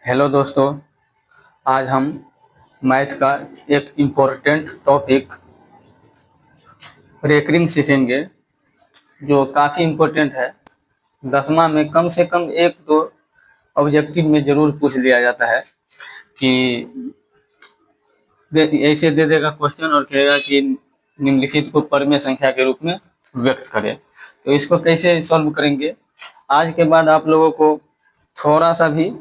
Hello दोस्तों, आज हम मैथ का एक इम्पोर्टेंट टॉपिक रेकरिंग सीखेंगे जो काफ़ी इम्पोर्टेंट है। 10वां में कम से कम एक तो ऑब्जेक्टिव में ज़रूर पूछ लिया जाता है कि ऐसे दे देगा क्वेश्चन और कहेगा कि निम्नलिखित को परमेय संख्या के रूप में व्यक्त करें। तो इसको कैसे सॉल्व करेंगे, आज के बाद आप लोगों को थोड़ा सा भी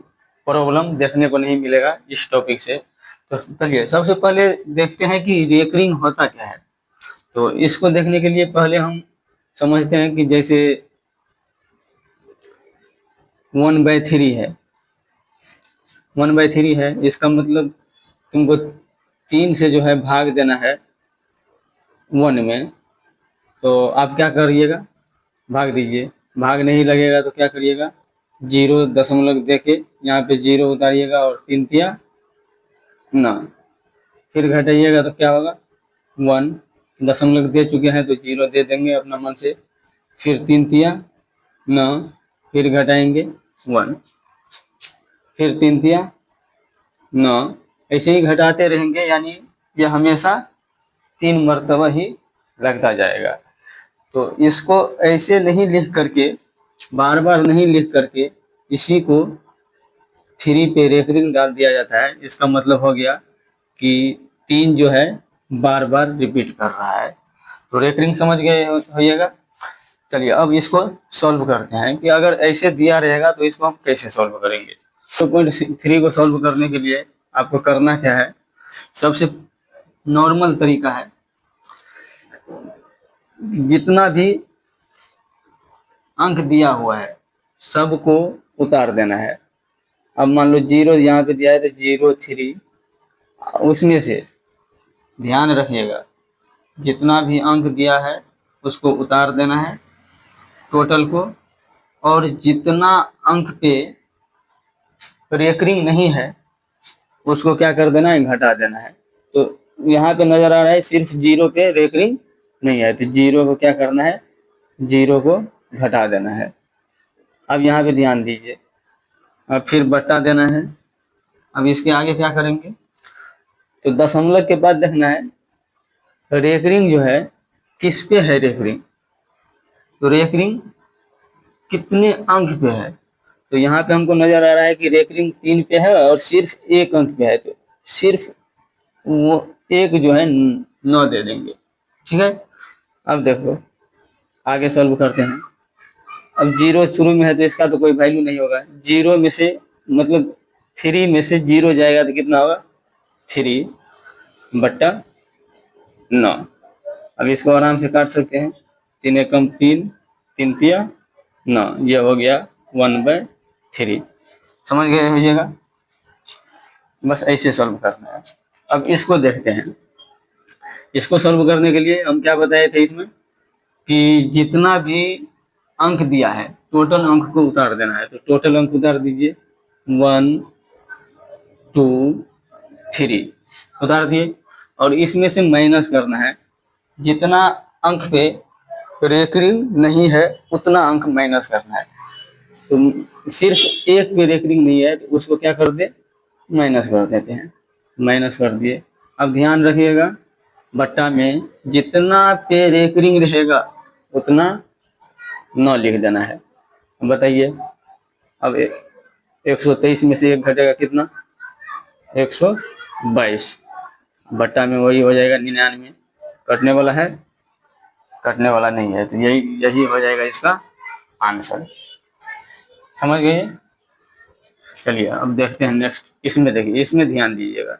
प्रॉब्लम देखने को नहीं मिलेगा इस टॉपिक से। तो चलिए सबसे पहले देखते हैं कि रेकरिंग होता क्या है। तो इसको देखने के लिए पहले हम समझते हैं कि जैसे 1/3 है, 1/3 है, इसका मतलब तुमको 3 से जो है भाग देना है 1 में। तो आप क्या करिएगा, भाग दीजिए। भाग नहीं लगेगा तो क्या करिएगा, 0 दशमलव दे के यहाँ पे 0 उतारिएगा और 3 तिया ना, फिर घटाइएगा तो क्या होगा 1। दशमलव दे चुके हैं तो 0 दे देंगे अपना मन से, फिर 3 तिया ना, फिर घटाएंगे 1, फिर 3 तिया ना, ऐसे ही घटाते रहेंगे, यानी ये हमेशा 3 मरतबा ही लगता जाएगा। तो इसको ऐसे नहीं लिख करके, बार बार नहीं लिख करके इसी को 3 पे रेकरिंग डाल दिया जाता है। इसका मतलब हो गया कि 3 जो है बार बार रिपीट कर रहा है। तो रेकरिंग समझ गए होइएगा। चलिए अब इसको सॉल्व करते हैं कि अगर ऐसे दिया रहेगा तो इसको हम कैसे सॉल्व करेंगे। 2.3 को सॉल्व करने के लिए आपको करना क्या है, सबसे नॉर्मल तरीका है, जितना भी अंक दिया हुआ है सबको उतार देना है। अब मान लो 0 यहाँ पे दिया है तो 0 3, उसमें से ध्यान रखिएगा जितना भी अंक दिया है उसको उतार देना है टोटल को, और जितना अंक पे रेकरिंग नहीं है उसको क्या कर देना है, घटा देना है। तो यहाँ पे नजर आ रहा है सिर्फ 0 पे रेकरिंग नहीं है, तो 0 को क्या करना है, 0 को घटा देना है। अब यहाँ पे ध्यान दीजिए, अब फिर बटा देना है। अब इसके आगे क्या करेंगे, तो दशमलव के बाद देखना है रेकरिंग जो है किस पे है रेकरिंग, तो रेकरिंग कितने अंक पे है। तो यहाँ पे हमको नजर आ रहा है कि रेकरिंग 3 पे है और सिर्फ 1 अंक पे है, तो सिर्फ वो 1 जो है 9 दे देंगे। ठीक है, अब देखो आगे सॉल्व करते हैं। अब 0 शुरू में है तो इसका तो कोई वैल्यू नहीं होगा। 0 में से मतलब 3 में से 0 जाएगा तो कितना होगा, 3 बट्टा 9। अब इसको आराम से काट सकते हैं, 3 एकम 3, 3 तिया 9, ये हो गया 1/3। समझ गए होइएगा, बस ऐसे सॉल्व करना है। अब इसको देखते हैं। इसको सॉल्व करने के लिए हम क्या बताए थे इसमें कि जितना भी अंक दिया है टोटल अंक को उतार देना है। तो टोटल अंक उतार दीजिए, 1 2 3 उतार दिए, और इसमें से माइनस करना है जितना अंक पे रेकरिंग नहीं है उतना अंक माइनस करना है। तो सिर्फ 1 पे रेकरिंग नहीं है तो उसको क्या कर दे, माइनस कर देते हैं। माइनस कर दिए। अब ध्यान रखिएगा बट्टा में जितना पे रेकरिंग रहेगा उतना 9 लिख देना है। बताइए, अब 123 में से 1 घटेगा कितना, 122, बट्टा में वही हो जाएगा 99। कटने वाला है, कटने वाला नहीं है, तो यही हो जाएगा इसका आंसर। समझ गए। चलिए अब देखते हैं नेक्स्ट। इसमें देखिए, इसमें ध्यान दीजिएगा।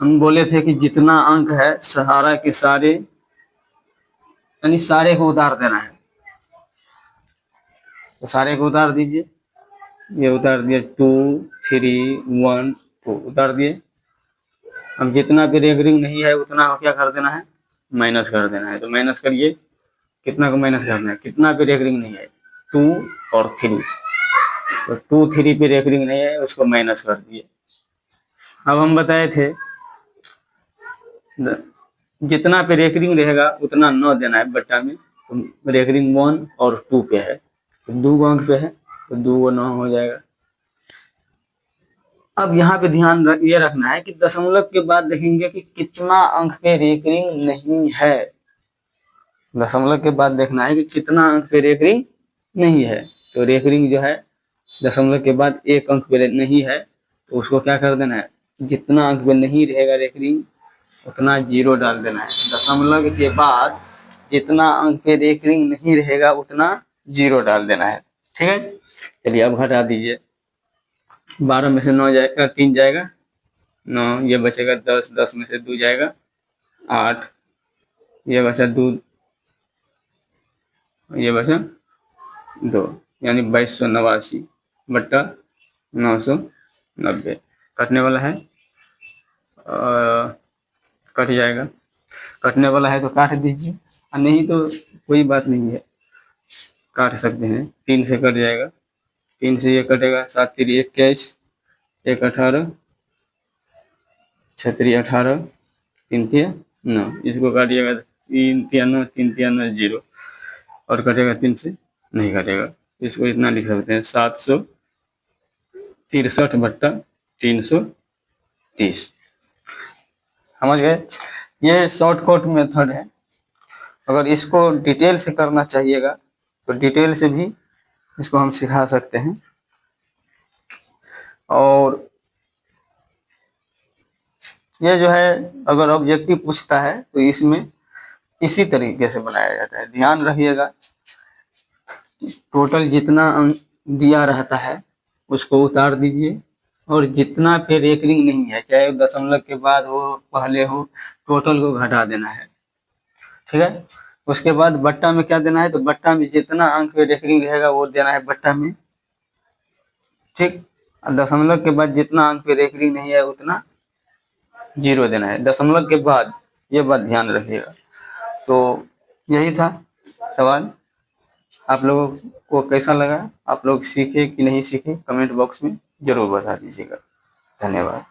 हम बोले थे कि जितना अंक है सहारा के सारे, यानी सारे को उतार देना है। तो सारे को उतार दीजिए, ये उतार दिए 2 3 1 2 उतार दिए। अब जितना भी रेकरिंग नहीं है उतना को क्या कर देना है, माइनस कर देना है। तो माइनस करिए, कितना को माइनस करना है, कितना पे रेकरिंग नहीं है, 2 और 3। तो 2 3 पे रेकरिंग नहीं है उसको माइनस कर दिए। अब हम बताए थे जितना पे रेकरिंग रहेगा उतना 9 देना है बट्टा में। तो रेकरिंग 1 और 2 पे है, तो 2 अंक पे है तो 2 9 हो जाएगा। अब यहाँ पे ध्यान ये रखना है कि दशमलव के बाद देखेंगे कि कितना अंक पे रेकरिंग नहीं है। दशमलव के बाद देखना है कि कितना अंक पे रेकरिंग नहीं है। तो रेकरिंग जो है दशमलव के बाद एक अंक पे नहीं है तो उसको क्या कर देना है, जितना अंक पे नहीं रहेगा रेकरिंग उतना जीरो डाल देना है। दशमलव के बाद जितना अंक पे रेकरिंग नहीं रहेगा उतना जीरो डाल देना है। ठीक है, चलिए अब घटा दीजिए। 12 में से 9 जाएगा, 3 जाएगा 9, ये बचेगा 10, 10 में से 2 जाएगा 8, ये बचा 2, ये बचा 2, यानी 2289 बट्टा 990 कटने वाला है, कट जाएगा। कटने वाला है तो काट दीजिए, नहीं तो कोई बात नहीं है, काट सकते हैं। 3 से कट जाएगा, 3 से ये कटेगा, 7 3 21, 1 18, 6 3 18, 3 3 9, इसको काटिएगा 3 3 9, 3 3 9 0, और कटेगा 3 से नहीं कटेगा। इसको इतना लिख सकते हैं 763 बट्टा 330। समझ गए, ये शॉर्टकट मेथड है। अगर इसको डिटेल से करना चाहिएगा तो डिटेल से भी इसको हम सिखा सकते हैं। और ये जो है अगर ऑब्जेक्टिव पूछता है तो इसमें इसी तरीके से बनाया जाता है। ध्यान रखिएगा, टोटल जितना अंक दिया रहता है उसको उतार दीजिए, और जितना पे रेकरिंग नहीं है, चाहे दशमलव के बाद हो पहले हो, टोटल को घटा देना है। ठीक है, उसके बाद बट्टा में क्या देना है, तो बट्टा में जितना अंक पे रेकरिंग रहेगा वो देना है बट्टा में। ठीक, दशमलव के बाद जितना अंक पे रेकरिंग नहीं है उतना जीरो देना है दशमलव के बाद, ये बात ध्यान रखिएगा। तो यही था सवाल। आप लोगों को कैसा लगा, आप लोग सीखे कि नहीं सीखे, कमेंट बॉक्स में जरूर बता दीजिएगा। धन्यवाद।